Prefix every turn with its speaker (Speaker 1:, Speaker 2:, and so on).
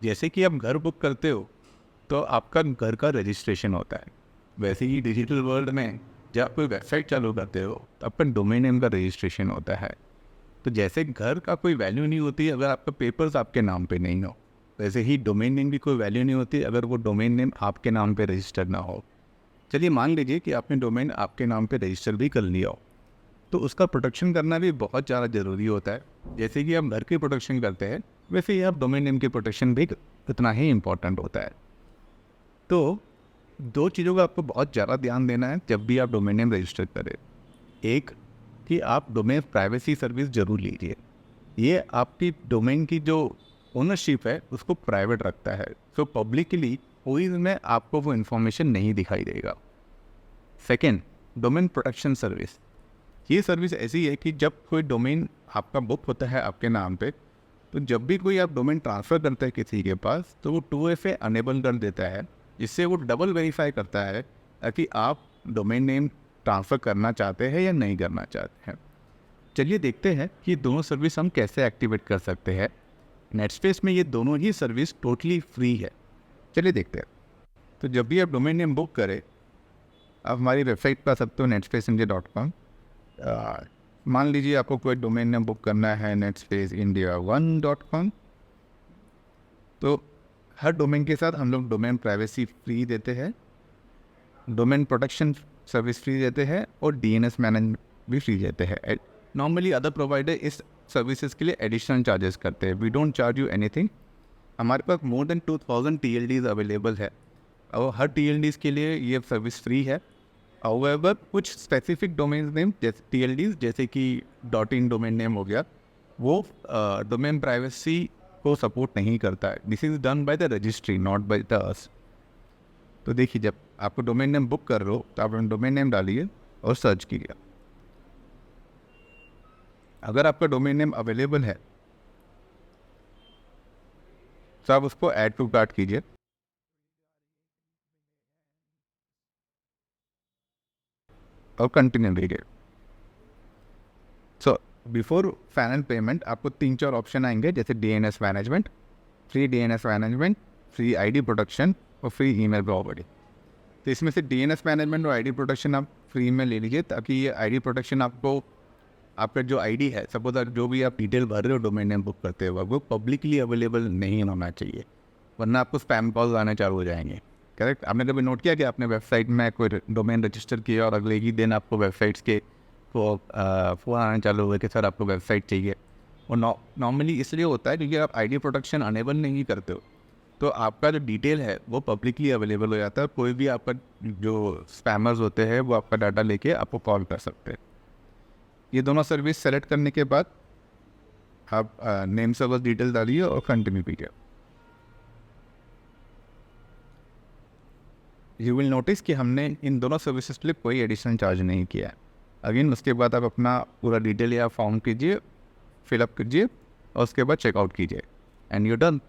Speaker 1: जैसे कि आप घर बुक करते हो तो आपका घर का रजिस्ट्रेशन होता है, वैसे ही डिजिटल वर्ल्ड में जब आप कोई वेबसाइट चालू करते हो तो आपका डोमेन नेम का रजिस्ट्रेशन होता है। तो जैसे घर का कोई वैल्यू नहीं होती अगर आपका पेपर्स आपके नाम पे नहीं हो, वैसे ही डोमेन नेम की कोई वैल्यू नहीं होती अगर वो डोमेन नेम आपके नाम पे रजिस्टर्ड ना हो। चलिए मान लीजिए कि आपने डोमेन आपके नाम पे रजिस्टर भी कर लिया हो, तो उसका प्रोटेक्शन करना भी बहुत ज़्यादा ज़रूरी होता है। जैसे कि हम घर की प्रोटेक्शन करते हैं, वैसे ही आप डोमेन नेम की प्रोटेक्शन भी उतना ही इम्पोर्टेंट होता है। तो दो चीज़ों का आपको बहुत ज़्यादा ध्यान देना है जब भी आप डोमेन नेम रजिस्टर करें। एक, कि आप डोमेन प्राइवेसी सर्विस ज़रूर लीजिए। ये आपकी डोमेन की जो ओनरशिप है उसको प्राइवेट रखता है, सो पब्लिकली कोई में आपको वो इन्फॉर्मेशन नहीं दिखाई देगा। Second, domain protection service. ये सर्विस ऐसी है कि जब कोई डोमेन आपका बुक होता है आपके नाम पे, तो जब भी कोई आप डोमेन ट्रांसफ़र करते हैं किसी के पास तो वो 2FA अनेबल कर देता है, जिससे वो डबल वेरीफाई करता है कि आप डोमेन नेम ट्रांसफ़र करना चाहते हैं या नहीं करना चाहते हैं। चलिए देखते हैं कि दोनों सर्विस हम कैसे एक्टिवेट कर सकते हैं। नेटस्पेस में ये दोनों ही सर्विस टोटली फ्री है। चलिए देखते हैं। तो जब भी आप डोमेन नेम बुक करें, आप हमारी वेबसाइट पर आ सकते हो netspace.india.com। मान लीजिए आपको कोई डोमेन नेम बुक करना है netspace.india1.com, तो हर डोमेन के साथ हम लोग डोमेन प्राइवेसी फ्री देते हैं, डोमेन प्रोटेक्शन सर्विस फ्री देते हैं और DNS मैनेजमेंट भी फ्री देते हैं। नॉर्मली अदर प्रोवाइडर इस सर्विसेज के लिए एडिशनल चार्जेस करते हैं। We don't charge you anything. हमारे पास मोर देन 2000 TLDs अवेलेबल है और हर TLDs के लिए ये सर्विस फ्री है। हाउएवर कुछ स्पेसिफिक डोमेन नेम जैसे TLDs, जैसे कि .in डोमेन नेम हो गया, वो डोमेन प्राइवेसी को सपोर्ट नहीं करता है। This is done by the registry, not by the अस। तो देखिए, जब आपको डोमेन नेम बुक कर रहे हो तो आप डोमेन नेम डालिए और सर्च कीजिए। अगर आपका डोमेन नेम अवेलेबल है तो आप उसको ऐड टू कार्ट कीजिए और कंटिन्यू कीजिए। सो बिफोर फाइनल पेमेंट आपको 3-4 ऑप्शन आएंगे, जैसे DNS management, free DNS management, free ID protection और फ्री ईमेल प्रॉपर्टी। तो इसमें से DNS मैनेजमेंट और ID प्रोटेक्शन आप फ्री में ले लीजिए, ताकि ये ID प्रोटेक्शन आपको आपका जो ID है, सपोज जो भी आप डिटेल भर रहे हो डोमेन नेम बुक करते हुए, वो पब्लिकली अवेलेबल नहीं होना चाहिए, वरना आपको स्पैम कॉल आने चालू हो जाएंगे। करेक्ट? आपने कभी नोट किया कि आपने वेबसाइट में कोई डोमेन रजिस्टर किया और अगले ही दिन आपको वेबसाइट्स के फ़ोन आने चालू हुए कि सर आपको वेबसाइट चाहिए? और नॉर्मली इसलिए होता है क्योंकि आप ID प्रोटेक्शन अनेबल नहीं करते हो, तो आपका जो डिटेल है वो पब्लिकली अवेलेबल हो जाता है। कोई भी आपका जो स्पैमर्स होते हैं वो आपका डाटा लेके आपको कॉल कर सकते हैं। ये दोनों सर्विस सेलेक्ट करने के बाद आप नेम सर्वर डिटेल डालिए और कंटिन्यू कीजिए। यू विल नोटिस कि हमने इन दोनों सर्विसेज के लिए कोई एडिशनल चार्ज नहीं किया है। अगेन उसके बाद आप अपना पूरा डिटेल या फॉर्म कीजिए, फिलअप कीजिए और उसके बाद चेकआउट कीजिए एंड यू डन।